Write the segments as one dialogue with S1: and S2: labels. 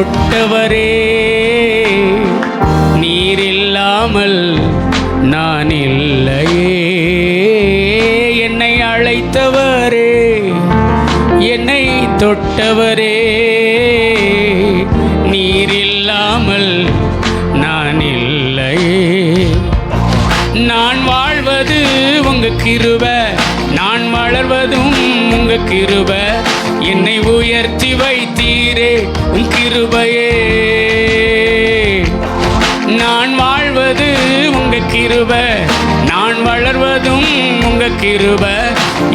S1: தொட்டவரே, நீர் இல்லாமல் நான் இல்லையே. என்னை அழைத்தவரே, என்னை தொட்டவரே, நீர் இல்லாமல் நான் இல்லையே. நான் வாழ்வது உங்க கிருபை, நான் வளர்வதும் உங்க கிருபை. என்னை உயர்த்தி வைத்தீரே உன் கிருபையே. நான் வாழ்வது உங்க கிருபை, நான் வளர்வதும் உங்க கிருபை.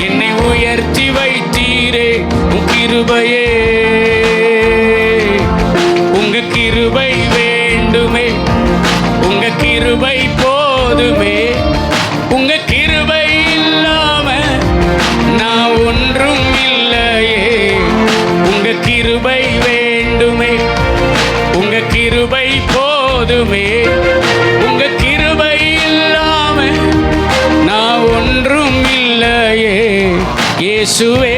S1: என்னை உயர்த்தி வைத்தீரே உன் கிருபையே. உங்க கிருபை வேண்டுமே, உங்க கிருபை போதுமே. உங்க கிருபை இல்லாம நான் ஒன்றும் இல்லையே. உங்க கிருபை வேண்டுமே, உங்க கிருபை போதுமே. உங்க கிருபை இல்லாம நான் ஒன்றும் இல்லையே. இயேசுவே,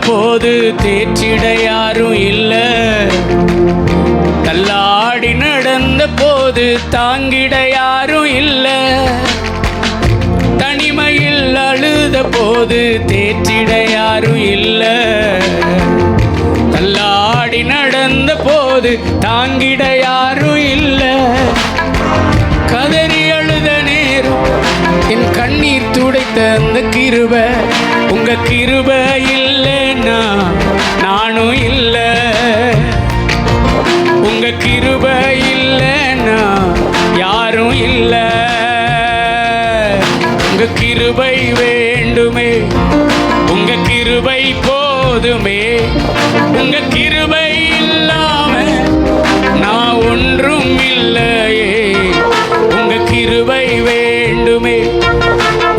S1: போது தேற்றிட யாரும் இல்ல, தள்ளாடி நடந்த போது தாங்கிட யாரும் இல்ல. தனிமையில் அழுத போது தேற்றிட யாரும் இல்ல, தள்ளாடி நடந்த போது தாங்கிட யாரும் இல்ல. கதறி அழுத நேரம் என் கண்ணீர் துடைத்த அந்த கிருபை, உங்க கிருபை இல்லைன்னா நானும் இல்ல. உங்க கிருபை இல்லைன்னா யாரும் இல்ல. உங்க கிருபை வேண்டுமே, உங்க கிருபை போதுமே. உங்க கிருபை இல்லாம நான் ஒன்றும் இல்லையே. உங்க கிருபை வேண்டுமே,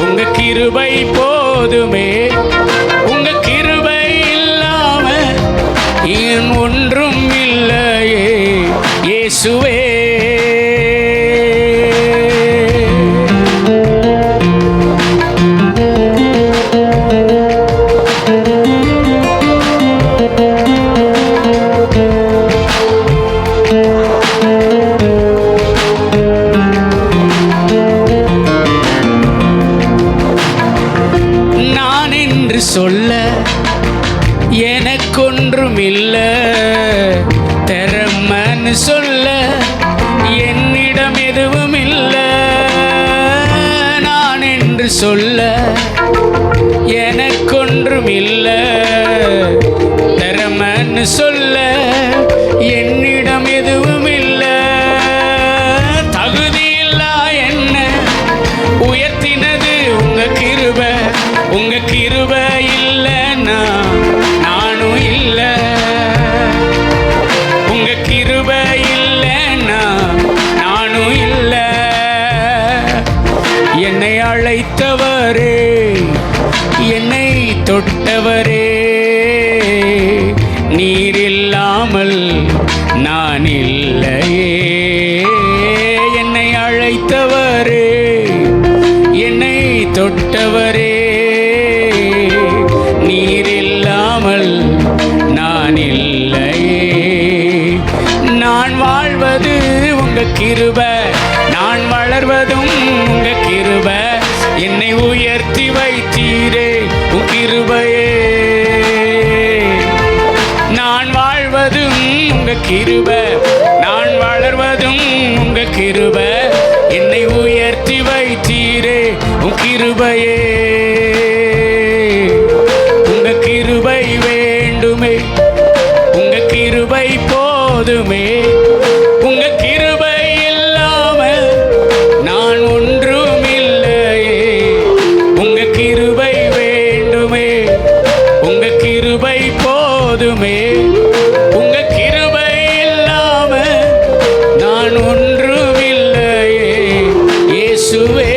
S1: உங்க கிருபை போதுமே. உங்க கிருபை இல்லாம ஏன் ஒன்றும் இல்லையே. இயேசுவே, சொல்ல எனக்கொன்றும் இல்ல, திறமன்னு சொல்ல என்னிடம் எதுவும் இல்ல. நான் என்று சொல்ல எனக்கொன்றும் இல்ல, திறமன்னு சொல்ல என்னிடம் எதுவும் இல்ல. தகுதியில்லா என்ன உயர்த்தினது உங்க கிருபை, உங்க கிருபை இல்லைன்னா நானும் இல்ல. உங்க கிருபை இல்லைன்னா நானும் இல்ல. என்னை அழைத்தவரே, என்னை தொட்டவரே, நீர் இல்லாமல் நான் இல்லையே. என்னை அழைத்தவரே, என்னை தொட்டவரே, நீர் இல்லாமல் நான் இல்லையே. நான் வாழ்வது உங்க கிருபை, நான் வளர்வதும் உங்க கிருபை. என்னை உயர்த்தி வைத்தீரே உன் கிருபையே. நான் வாழ்வதும் உங்க கிருபை, நான் வளர்வதும் உங்க கிருபை. என்னை உயர்த்தி வைத்தீரே உன் கிருபையே. உங்க கிருபை வேண்டுமே, உங்க கிருபை போதுமே. உங்க கிருபை இல்லாம நான் ஒன்றும் இல்லையே. உங்க கிருபை வேண்டுமே, உங்க கிருபை போதுமே. உங்க கிருபை இல்லாம நான் ஒன்றும் இல்லையே. இயேசுவே